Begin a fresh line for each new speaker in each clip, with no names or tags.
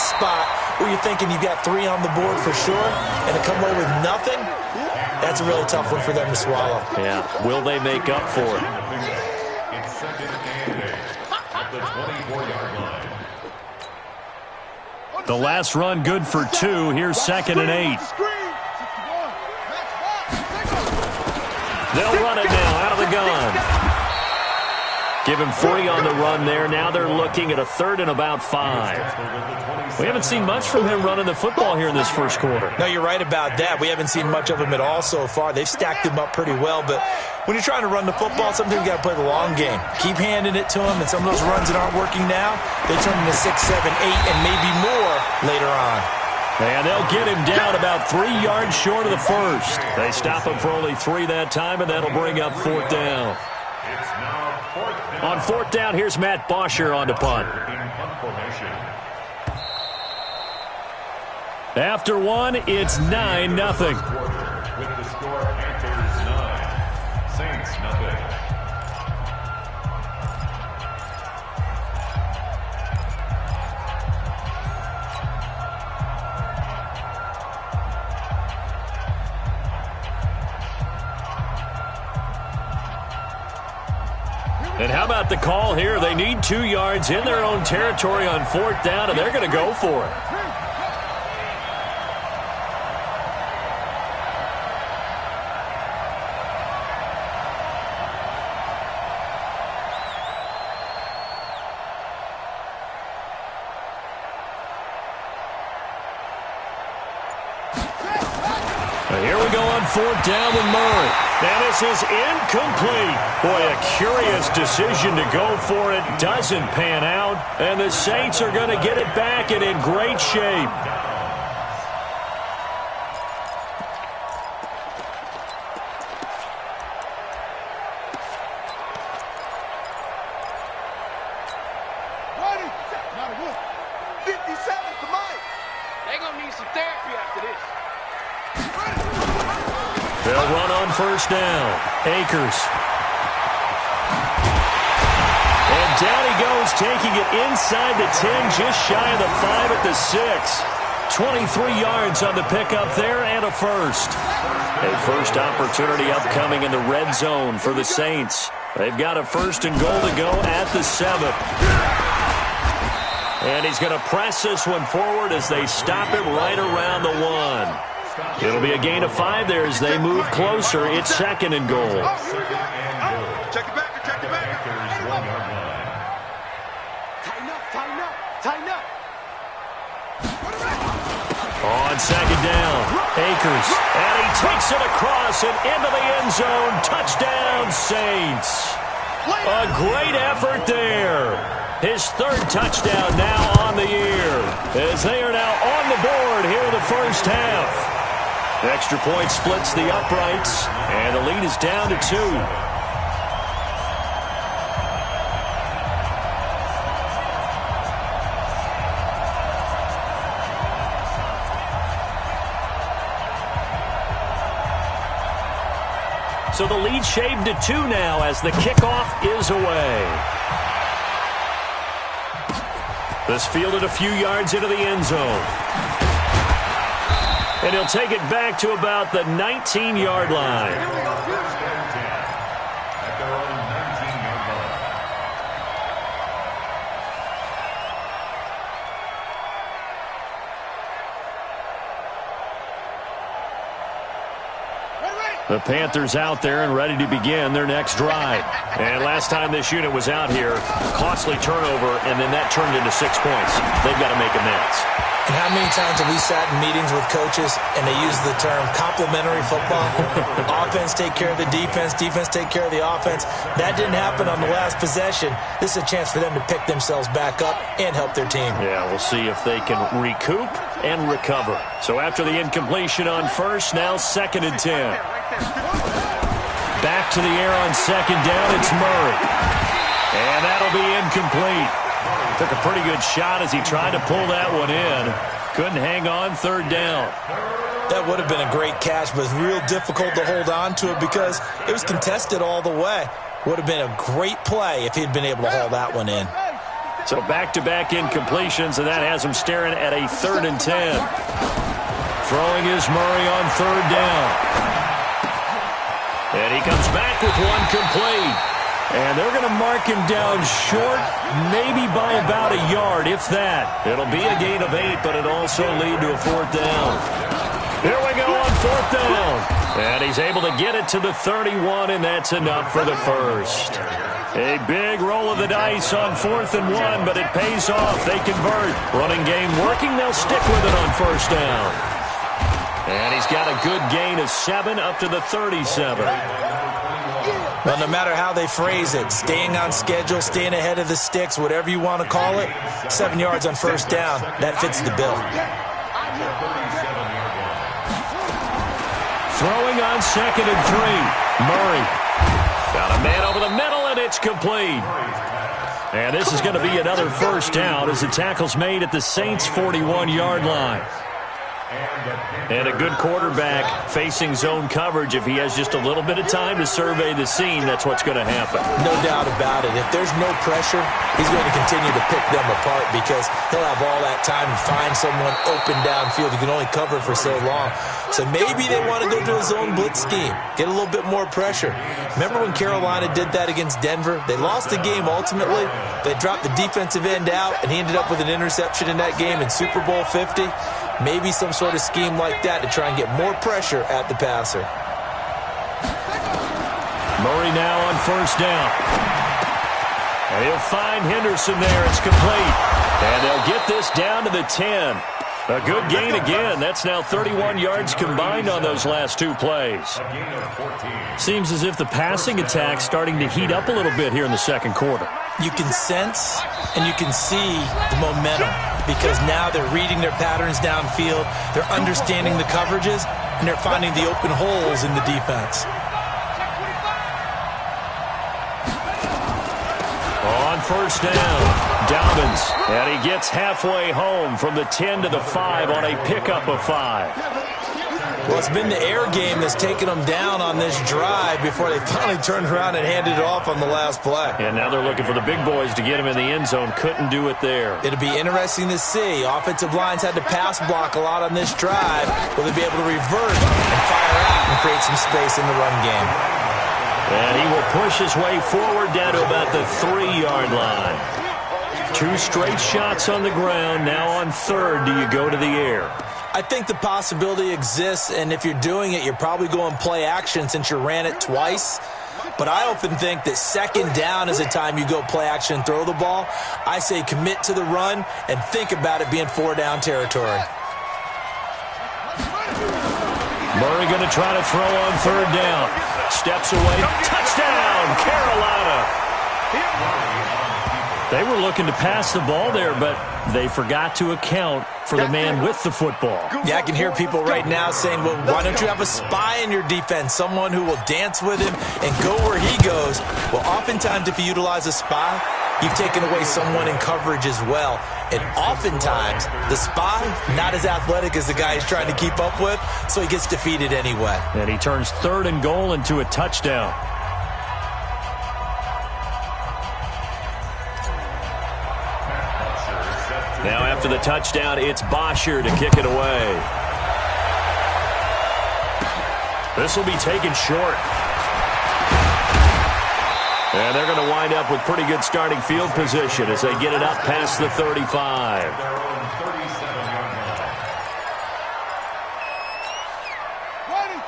last spot where you're thinking you've got 3 on the board for sure, and to come away with nothing, that's a really tough one for them to swallow.
Yeah, will they make up for it?
It's second and 8 at the 24-yard line.
The last run good for 2. Here's second and 8.
They'll run it now out of the gun. Give him 3 on the run there. Now they're looking at a 3rd and about 5. We haven't seen much from him running the football here in this first quarter.
No, you're right about that. We haven't seen much of him at all so far. They've stacked him up pretty well, but when you're trying to run the football, sometimes you got to play the long game. Keep handing it to him, and some of those runs that aren't working now, they turn into 6, 7, 8, and maybe more later on.
And they'll get him down about 3 yards short of the first. They stop him for only 3 that time, and that'll bring up 4th down.
It's now 4th down.
On 4th down, here's Matt Bosher on to punt. After 1, it's 9-0.
With the score, Panthers 9, Saints nothing.
And how about the call here? They need 2 yards in their own territory on 4th down, and they're going to go for it. Here we go on 4th down with Murray. And this is incomplete. Boy, a curious decision to go for it. Doesn't pan out. And the Saints are going to get it back and in great shape. They'll run on 1st down. Akers. And down he goes, taking it inside the 10, just shy of the 5 at the 6. 23 yards on the pickup there and a first. A first opportunity upcoming in the red zone for the Saints. They've got a 1st and goal to go at the 7. And he's going to press this one forward as they stop it right around the 1. It'll be a gain of 5 there as they move closer. It's 2nd and goal.
Check it back, check it back. Panthers 1-yard line.
Tighten up.
On 2nd down, Akers. And he takes it across and into the end zone. Touchdown, Saints. A great effort there. His 3rd touchdown now on the year, as they are now on the board here in the first half. Extra point splits the uprights, and the lead is down to 2. So the lead shaved to 2 now as the kickoff is away. This fielded a few yards into the end zone. And he'll take it back to about the 19-yard line.
At their own 19-yard line.
The Panthers out there and ready to begin their next drive. And last time this unit was out here, costly turnover, and then that turned into 6 points. They've got to make amends.
And how many times have we sat in meetings with coaches and they use the term complementary football? Offense take care of the defense, defense take care of the offense. That didn't happen on the last possession. This is a chance for them to pick themselves back up and help their team.
Yeah, we'll see if they can recoup and recover. So after the incompletion on 1st, now 2nd and 10. Back to the air on 2nd down, it's Murray. And that'll be incomplete. Took a pretty good shot as he tried to pull that one in. Couldn't hang on 3rd down.
That would have been a great catch, but it's real difficult to hold on to it because it was contested all the way. Would have been a great play if he'd been able to haul that one in.
So back-to-back incompletions, and that has him staring at a 3rd and 10. Throwing is Murray on 3rd down. And he comes back with one complete. And they're going to mark him down short, maybe by about a yard, if that. It'll be a gain of 8, but it'll also lead to a 4th down. Here we go on 4th down. And he's able to get it to the 31, and that's enough for the first. A big roll of the dice on 4th and 1, but it pays off. They convert. Running game working. They'll stick with it on 1st down. And he's got a good gain of 7 up to the 37.
Well, no matter how they phrase it, staying on schedule, staying ahead of the sticks, whatever you want to call it, 7 yards on 1st down, that fits the bill.
Throwing on 2nd and 3. Murray. Got a man over the middle, and it's complete. And this is going to be another 1st down as the tackle's made at the Saints' 41-yard line. And a good quarterback facing zone coverage. If he has just a little bit of time to survey the scene, that's what's going to happen.
No doubt about it. If there's no pressure, he's going to continue to pick them apart because he'll have all that time to find someone open downfield. He can only cover for so long. So maybe they want to go to a zone blitz scheme, get a little bit more pressure. Remember when Carolina did that against Denver? They lost the game ultimately. They dropped the defensive end out, and he ended up with an interception in that game in Super Bowl 50. Maybe some sort of scheme like that to try and get more pressure at the passer.
Murray now on 1st down. And he'll find Henderson there. It's complete. And they'll get this down to the 10. A good gain again. That's now 31 yards combined on those last 2 plays. Seems as if the passing attack's starting to heat up a little bit here in the 2nd quarter.
You can sense and you can see the momentum because now they're reading their patterns downfield, they're understanding the coverages, and they're finding the open holes in the defense.
On 1st down, Dobbins, and he gets halfway home from the 10 to the 5 on a pickup of 5.
Well, it's been the air game that's taken them down on this drive before they finally turned around and handed it off on the last play.
And now they're looking for the big boys to get him in the end zone. Couldn't do it there.
It'll be interesting to see. Offensive lines had to pass block a lot on this drive. Will they be able to revert and fire out and create some space in the run game?
And he will push his way forward down to about the 3-yard line. 2 straight shots on the ground. Now on 3rd, do you go to the air?
I think the possibility exists, and if you're doing it, you're probably going play action since you ran it twice. But I often think that 2nd down is the time you go play action and throw the ball. I say commit to the run and think about it being 4-down territory.
Murray going to try to throw on 3rd down. Steps away. Touchdown, Carolina. They were looking to pass the ball there, but they forgot to account for the man with the football.
Yeah, I can hear people right now saying, well, why don't you have a spy in your defense, someone who will dance with him and go where he goes? Well, oftentimes if you utilize a spy, you've taken away someone in coverage as well. And oftentimes, the spy, not as athletic as the guy he's trying to keep up with, so he gets defeated anyway.
And he turns 3rd and goal into a touchdown. Now after the touchdown, it's Bosher to kick it away. This will be taken short. And they're going to wind up with pretty good starting field position as they get it up past the 35.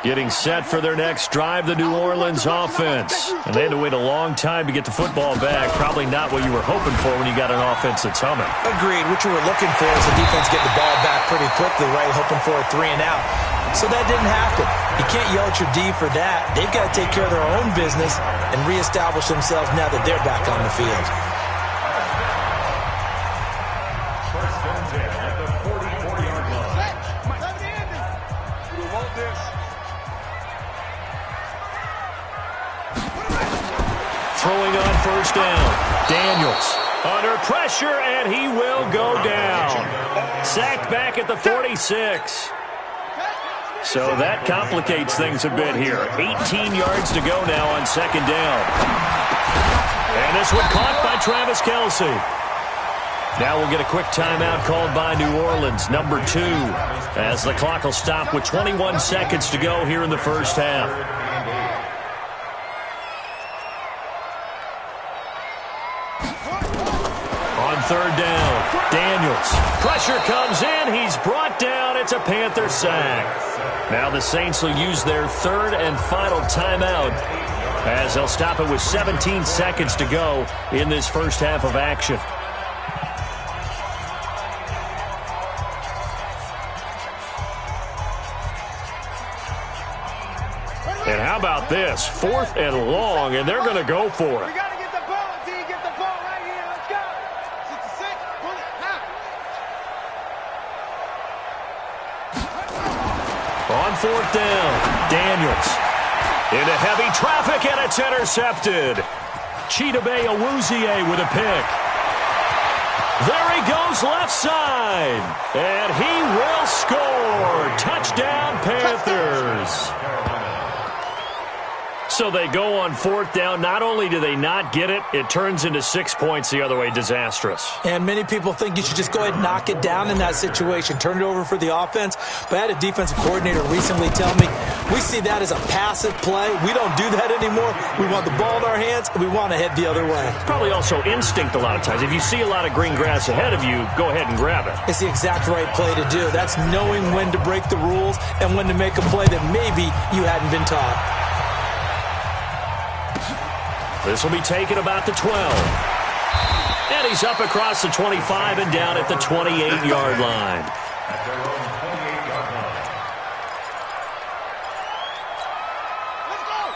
Getting set for their next drive, the New Orleans offense. And they had to wait a long time to get the football back. Probably not what you were hoping for when you got an offense that's humming.
Agreed. What you were looking for is the defense get the ball back pretty quickly, right? Hoping for a 3 and out. So that didn't happen. You can't yell at your D for that. They've got to take care of their own business and reestablish themselves now that they're back on the field.
Throwing on 1st down. Daniels under pressure, and he will go down. Sacked back at the 46. So that complicates things a bit here. 18 yards to go now on 2nd down. And this one caught by Travis Kelce. Now we'll get a quick timeout called by New Orleans, number 2, as the clock will stop with 21 seconds to go here in the first half. On third down, Daniels. Pressure comes in. He's brought down. It's a Panther sack. Now the Saints will use their third and final timeout as they'll stop it with 17 seconds to go in this first half of action. And how about this? 4th and long, and they're going to go for it.
We got to get the ball, T. Get the ball right here. Let's go. 66. Pull it.
On 4th down, Daniels. Into heavy traffic, and it's intercepted. Chidobe Awuzie with a pick. There he goes left side. And he will score. Touchdown, Panthers. So they go on 4th down. Not only do they not get it, it turns into 6 points the other way. Disastrous.
And many people think you should just go ahead and knock it down in that situation. Turn it over for the offense. But I had a defensive coordinator recently tell me, we see that as a passive play. We don't do that anymore. We want the ball in our hands, and we want to head the other way.
Probably also instinct a lot of times. If you see a lot of green grass ahead of you, go ahead and grab it.
It's the exact right play to do. That's knowing when to break the rules and when to make a play that maybe you hadn't been taught.
This will be taken about the 12. And he's up across the 25 and down at the 28-yard line.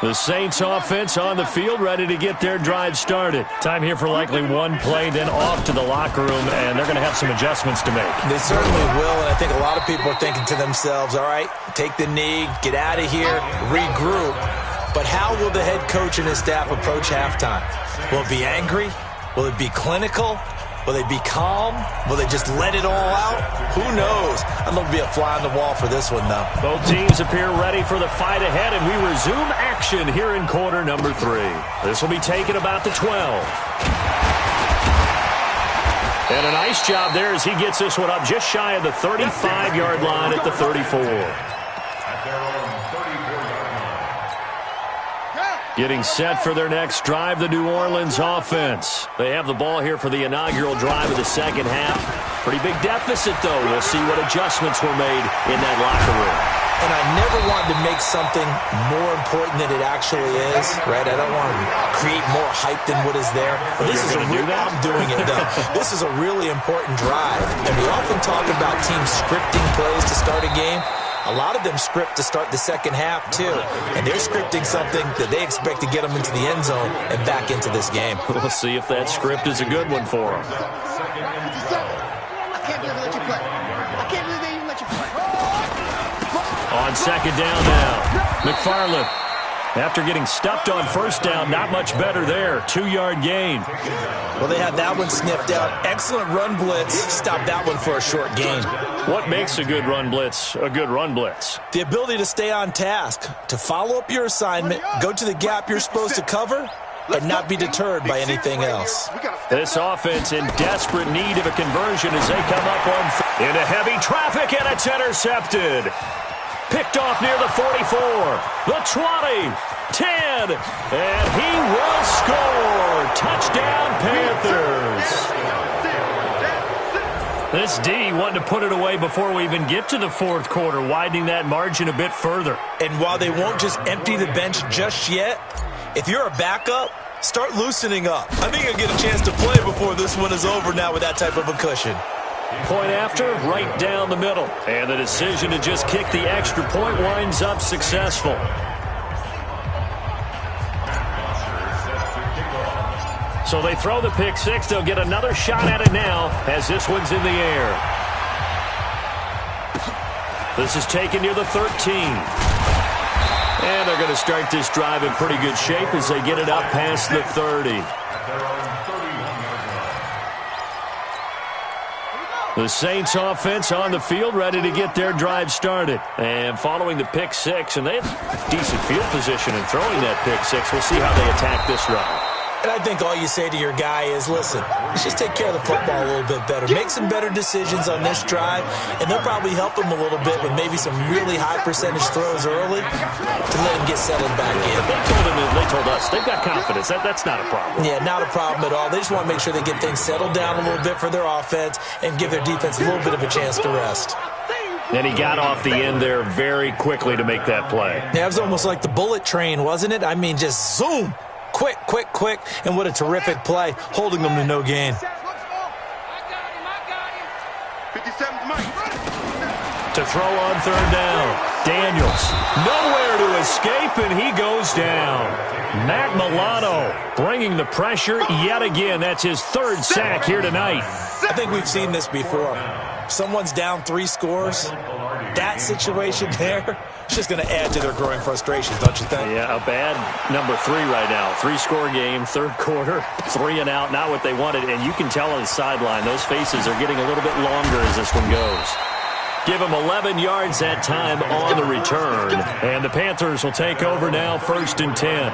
The Saints offense on the field, ready to get their drive started. Time here for likely one play, then off to the locker room, and they're going to have some adjustments to make.
They certainly will, and I think a lot of people are thinking to themselves, all right, take the knee, get out of here, regroup. But how will the head coach and his staff approach halftime? Will it be angry? Will it be clinical? Will they be calm? Will they just let it all out? Who knows? I'd love to be a fly on the wall for this one, though.
Both teams appear ready for the fight ahead, and we resume action here in quarter number 3. This will be taken about the 12. And a nice job there as he gets this one up just shy of the 35-yard line at the 34. Getting set for their next drive, the New Orleans offense. They have the ball here for the inaugural drive of the second half. Pretty big deficit, though. We'll see what adjustments were made in that locker room.
And I never wanted to make something more important than it actually is, right? I don't want to create more hype than what is there. But this is I'm doing it, though. This is a really important drive. And we often talk about teams scripting plays to start a game. A lot of them script to start the second half, too. And they're scripting something that they expect to get them into the end zone and back into this game.
We'll see if that script is a good one for them.
I can't believe they let you play. I can't believe they even let you play.
On second down now, McFarland. After getting stuffed on first down, not much better there. 2-yard gain.
Well, they had that one sniffed out. Excellent run blitz. Stopped that one for a short gain.
What makes a good run blitz a good run blitz?
The ability to stay on task, to follow up your assignment, go to the gap you're supposed to cover, and not be deterred by anything else.
This offense in desperate need of a conversion as they come up on into heavy traffic, and it's intercepted. Picked off near the 44, the 20, 10, and he will score. Touchdown, Panthers. This D wanting to put it away before we even get to the fourth quarter, widening that margin a bit further.
And while they won't just empty the bench just yet, if you're a backup, start loosening up. I think you'll get a chance to play before this one is over now with that type of a cushion.
Point after, right down the middle. And the decision to just kick the extra point winds up successful. So they throw the pick six. They'll get another shot at it now as this one's in the air. This is taken near the 13. And they're going to start this drive in pretty good shape as they get it up past the 30. The Saints offense on the field, ready to get their drive started. And following the pick six, and they have decent field position in throwing that pick six. We'll see how they attack this drive.
And I think all you say to your guy is, listen, let's just take care of the football a little bit better. Make some better decisions on this drive, and they'll probably help him a little bit with maybe some really high percentage throws early to let him get settled back in.
They told us they've got confidence. That's not a problem.
Yeah, not a problem at all. They just want to make sure they get things settled down a little bit for their offense and give their defense a little bit of a chance to rest.
And he got off the end there very quickly to make that play.
Yeah, it was almost like the bullet train, wasn't it? I mean, just zoom. Quick, quick, quick, and what a terrific play, holding them to no gain.
To throw on third down, Daniels, nowhere to escape, and he goes down. Matt Milano bringing the pressure yet again. That's his third sack here tonight.
I think we've seen this before. Someone's down 3 scores. That situation there, it's just going to add to their growing frustrations, don't you think?
Yeah, a bad number 3 right now. 3-score game, third quarter, 3 and out, not what they wanted. And you can tell on the sideline, those faces are getting a little bit longer as this one goes. Give them 11 yards that time on the return. And the Panthers will take over now, 1st and 10.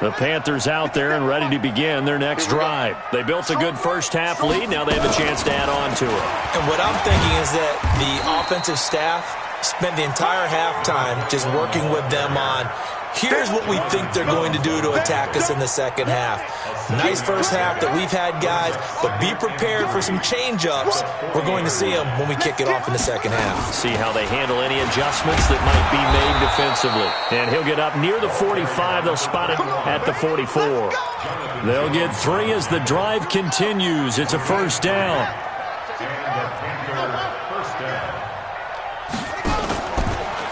The Panthers out there and ready to begin their next drive. They built a good first-half lead. Now they have a chance to add on to it.
And what I'm thinking is that the offensive staff spent the entire halftime just working with them on, here's what we think they're going to do to attack us in the second half. Nice first half that we've had, guys, but be prepared for some change-ups. We're going to see them when we kick it off in the second half.
See how they handle any adjustments that might be made defensively. And he'll get up near the 45. They'll spot it at the 44. They'll get 3 as the drive continues. It's a first down.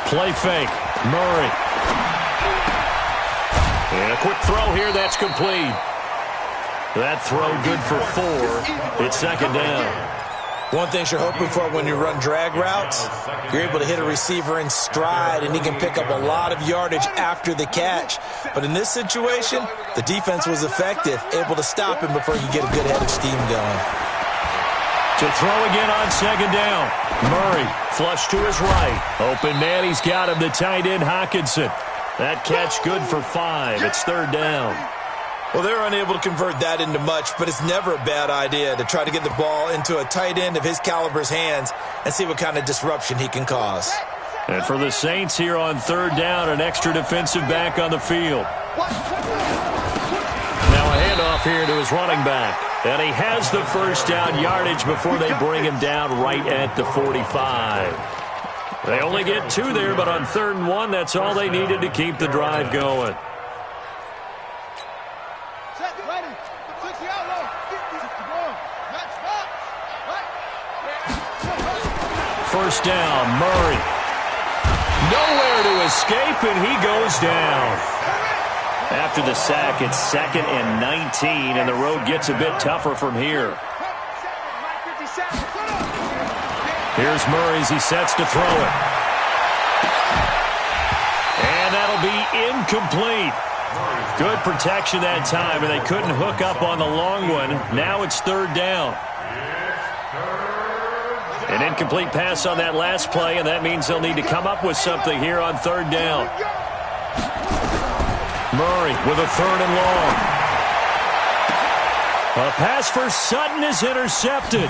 Play fake. Murray. And a quick throw here. That's complete. That throw good for 4. It's second down.
One thing you're hoping for when you run drag routes, you're able to hit a receiver in stride, and he can pick up a lot of yardage after the catch. But in this situation, the defense was effective, able to stop him before he could get a good head of steam going.
To throw again on second down. Murray, flush to his right. Open man, he's got him, the tight end, Hockenson. That catch good for 5. It's third down.
Well, they're unable to convert that into much, but it's never a bad idea to try to get the ball into a tight end of his caliber's hands and see what kind of disruption he can cause.
And for the Saints here on third down, an extra defensive back on the field. Now a handoff here to his running back. And he has the first down yardage before they bring him down right at the 45. They only get 2 there, but on 3rd and 1, that's all they needed to keep the drive going. First down, Murray. Nowhere to escape, and he goes down. After the sack, it's 2nd and 19, and the road gets a bit tougher from here. Here's Murray as he sets to throw it. And that'll be incomplete. Good protection that time, and they couldn't hook up on the long one. Now it's 3rd down. An incomplete pass on that last play, and that means they'll need to come up with something here on 3rd down. Murray with a 3rd and long. A pass for Sutton is intercepted.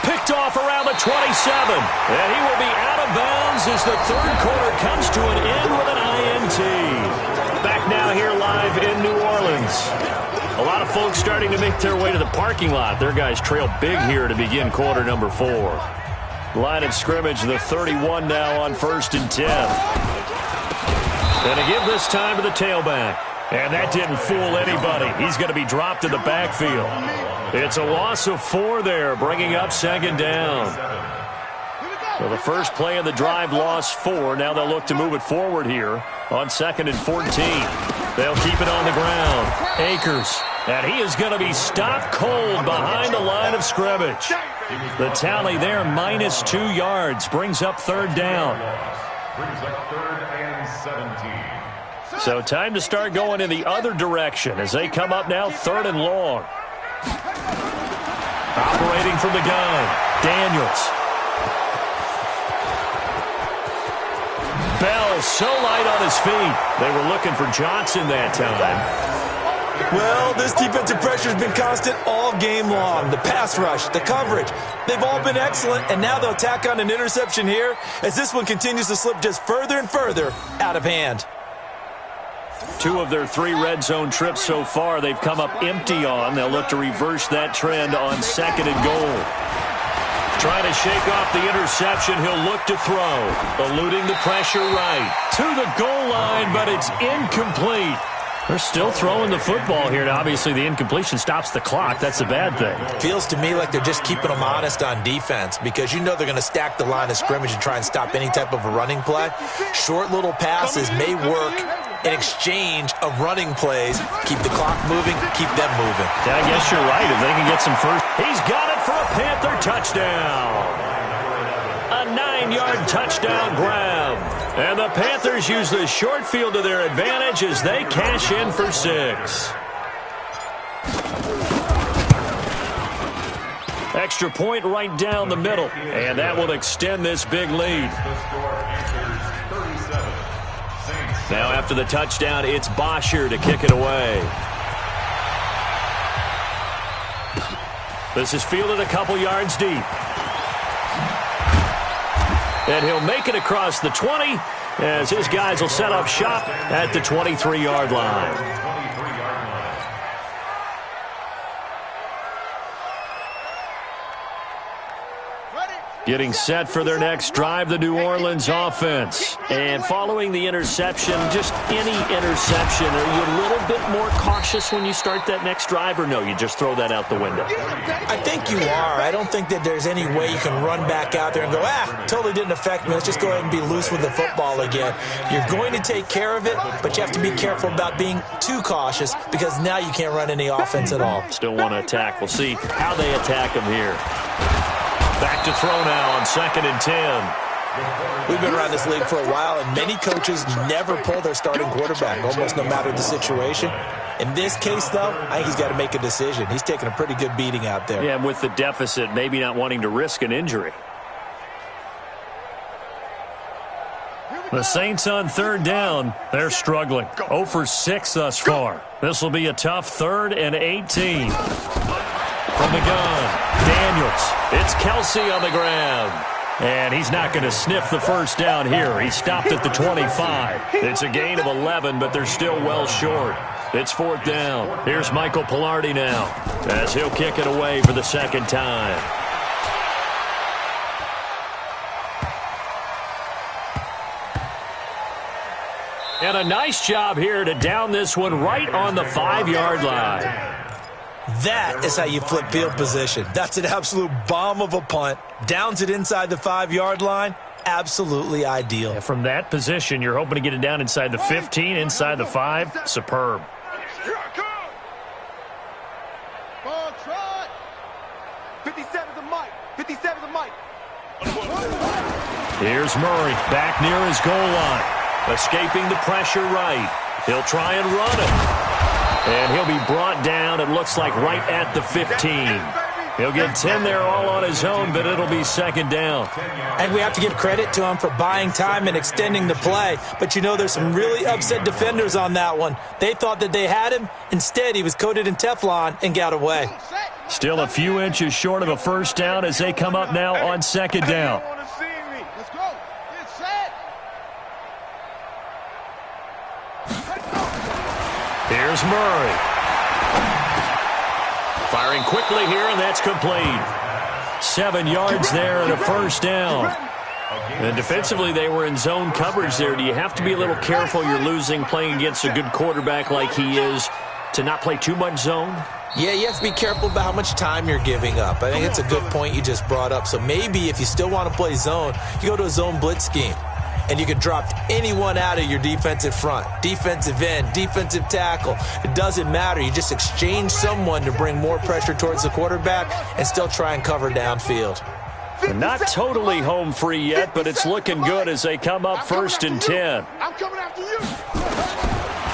Picked off around the 27. And he will be out of bounds as the 3rd quarter comes to an end with an INT. Back now here live in New Orleans. A lot of folks starting to make their way to the parking lot. Their guys trail big here to begin quarter number 4. Line of scrimmage, the 31 now on 1st and 10. And to give this time to the tailback. And that didn't fool anybody. He's going to be dropped in the backfield. It's a loss of 4 there, bringing up 2nd down. So the first play of the drive lost 4. Now they'll look to move it forward here on 2nd and 14. They'll keep it on the ground. Akers. And he is going to be stopped cold behind the line of scrimmage. The tally there, -2 yards, brings up 3rd down.
Brings up 3rd and 17.
So time to start going in the other direction as they come up now 3rd and long. Operating from the gun, Daniels. Bell so light on his feet. They were looking for Johnson that time.
Well, this defensive pressure has been constant all game long. The pass rush, the coverage, they've all been excellent, and now they'll tack on an interception here as this one continues to slip just further and further out of hand.
2 of their 3 red zone trips so far they've come up empty on. They'll look to reverse that trend on 2nd and goal. Trying to shake off the interception, he'll look to throw. Eluding the pressure right. To the goal line, but it's incomplete. They're still throwing the football here. Now, obviously, the incompletion stops the clock. That's a bad thing.
Feels to me like they're just keeping them honest on defense because you know they're going to stack the line of scrimmage and try and stop any type of a running play. Short little passes may work in exchange of running plays. Keep the clock moving, keep them moving.
Yeah, I guess you're right. If they can get some first. He's got it for a Panther touchdown. A 9-yard touchdown grab. And the Panthers use the short field to their advantage as they cash in for 6. Extra point right down the middle. And that will extend this big lead. Now after the touchdown, it's Bosher to kick it away. This is fielded a couple yards deep. And he'll make it across the 20 as his guys will set up shop at the 23-yard line. Getting set for their next drive, the New Orleans offense. And following the interception, just any interception, are you a little bit more cautious when you start that next drive, or no, you just throw that out the window?
I think you are. I don't think that there's any way you can run back out there and go, totally didn't affect me. Let's just go ahead and be loose with the football again. You're going to take care of it, but you have to be careful about being too cautious because now you can't run any offense at all.
Still want to attack. We'll see how they attack them here. Back to throw now on 2nd and 10.
We've been around this league for a while, and many coaches never pull their starting quarterback, almost no matter the situation. In this case, though, I think he's got to make a decision. He's taking a pretty good beating out there.
Yeah, and with the deficit, maybe not wanting to risk an injury. The Saints on 3rd down, they're struggling. 0 for 6 thus far. This will be a tough 3rd and 18. From the gun, Daniels. It's Kelsey on the ground. And he's not going to sniff the first down here. He stopped at the 25. It's a gain of 11, but they're still well short. It's 4th down. Here's Michael Pilardi now as he'll kick it away for the 2nd time. And a nice job here to down this one right on the 5-yard line.
That is how you flip field position. That's an absolute bomb of a punt. Downs it inside the 5-yard line. Absolutely ideal.
Yeah, from that position, you're hoping to get it down inside the 15, inside the 5. Superb.
Here I come. Ball trot. 57 to Mike. 57 to Mike.
Here's Murray back near his goal line. Escaping the pressure right. He'll try and run it. And he'll be brought down, it looks like, right at the 15. He'll get 10 there all on his own, but it'll be 2nd down.
And we have to give credit to him for buying time and extending the play. But you know there's some really upset defenders on that one. They thought that they had him. Instead, he was coated in Teflon and got away.
Still a few inches short of a first down as they come up now on 2nd down.
Let's go. Get set.
Here's Murray. Firing quickly here, and that's complete. 7 yards there and a first down. And defensively, they were in zone coverage there. Do you have to be a little careful? You're losing playing against a good quarterback like he is to not play too much zone?
Yeah, you have to be careful about how much time you're giving up. I think it's a good point you just brought up. So maybe if you still want to play zone, you go to a zone blitz scheme. And you can drop anyone out of your defensive front, defensive end, defensive tackle. It doesn't matter. You just exchange someone to bring more pressure towards the quarterback and still try and cover downfield.
They're not totally home free yet, but it's looking good as they come up 1st and 10.
I'm coming after you.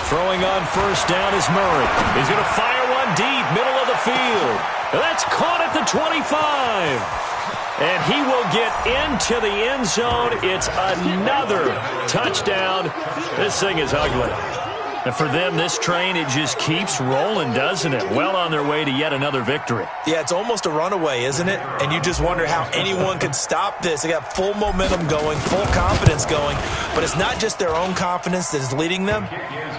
Throwing on first down is Murray. He's going to fire one deep, middle of the field. That's caught at the 25. And he will get into the end zone. It's another touchdown. This thing is ugly. And for them, this train, it just keeps rolling, doesn't it? Well on their way to yet another victory.
Yeah, it's almost a runaway, isn't it? And you just wonder how anyone could stop this. They got full momentum going, full confidence going. But it's not just their own confidence that is leading them.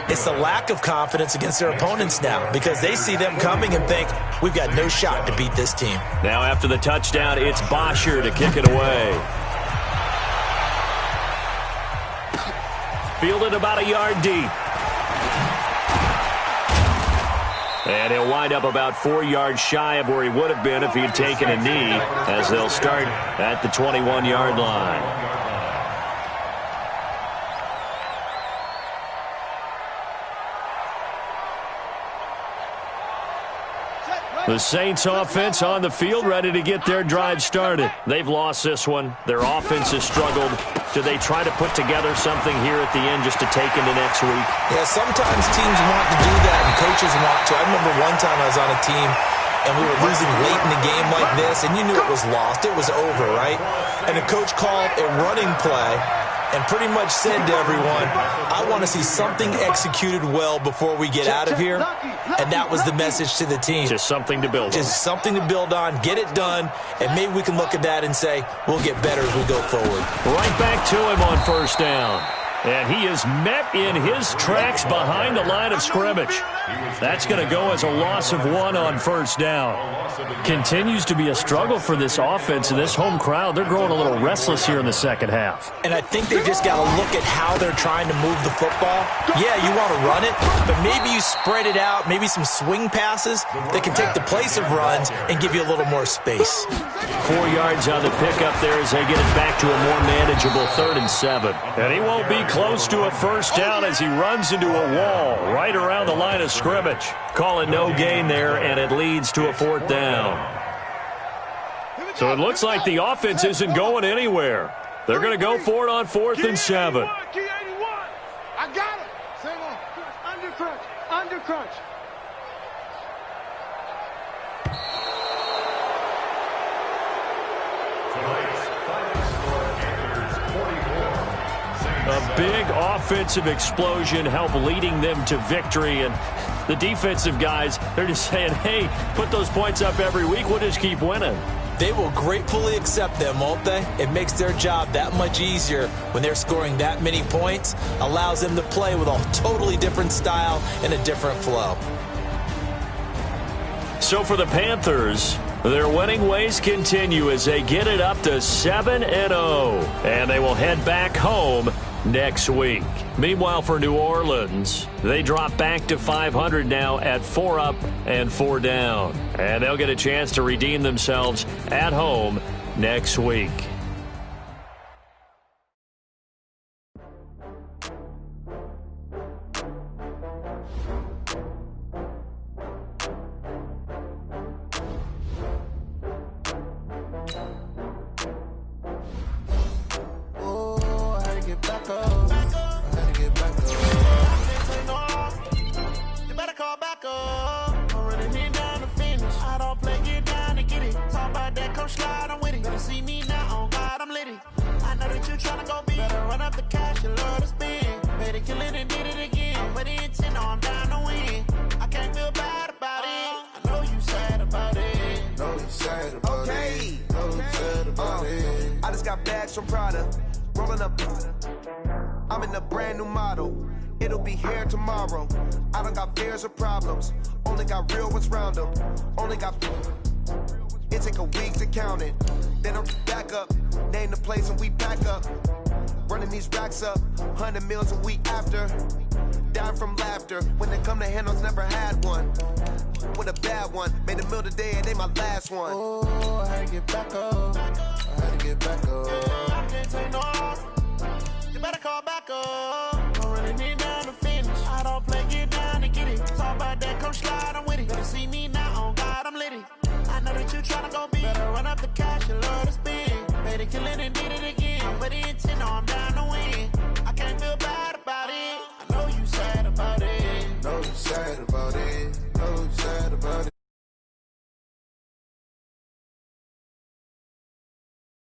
It's the lack of confidence against their opponents now because they see them coming and think, we've got no shot to beat this team.
Now after the touchdown, it's Bosher to kick it away. Fielded about a yard deep. And he'll wind up about 4 yards shy of where he would have been if he had taken a knee, as they'll start at the 21-yard line. The Saints offense on the field, ready to get their drive started. They've lost this one. Their offense has struggled. Do they try to put together something here at the end just to take into next week?
Yeah, sometimes teams want to do that and coaches want to. I remember one time I was on a team and we were losing late in the game like this, and you knew it was lost. It was over, right? And the coach called a running play and pretty much said to everyone, I want to see something executed well before we get out of here. And that was the message to the team.
Just something to build on.
Just something to build on, get it done, and maybe we can look at that and say, we'll get better as we go forward.
Right back to him on first down. And he is met in his tracks behind the line of scrimmage. That's going to go as a loss of 1 on first down. Continues to be a struggle for this offense and this home crowd. They're growing a little restless here in the second half.
And I think they just got to look at how they're trying to move the football. Yeah, you want to run it, but maybe you spread it out, maybe some swing passes that can take the place of runs and give you a little more space.
4 yards on the pickup there as they get it back to a more manageable 3rd and 7. And he won't be close to a first down as he runs into a wall right around the line of scrimmage. Call it no gain there, and it leads to a 4th down. So it looks like the offense isn't going anywhere. They're going to go for it on 4th and 7.
I got it. Same on. Under crunch. Under crunch.
A big offensive explosion helped leading them to victory, and the defensive guys, they're just saying, hey, put those points up every week, we'll just keep winning.
They will gratefully accept them, won't they? It makes their job that much easier when they're scoring that many points, allows them to play with a totally different style and a different flow.
So for the Panthers, their winning ways continue as they get it up to 7-0, and they will head back home next week. Meanwhile, for New Orleans, they drop back to 500 now at 4 up and 4 down. And they'll get a chance to redeem themselves at home next week.
I'm in a brand new model. It'll be here tomorrow. I don't got fears or problems. Only got real ones round them. Only got... It take a week to count it. Then I'm back up. Name the place and we back up. Running these racks up. 100 meals a week after. Dying from laughter. When they come to handles, never had one. With a bad one. Made a meal today and they my last one. Oh, I had to get back up. I had to get back up. I can't take no off. You better call back up. Don't really need down to finish. I don't play, get down to get it. Talk about that, come slide, I'm with it. Better see me now, on God, I'm litty. I know that you tryna go big. Better run up the cash, you love to spend. Made a killing and did it again. But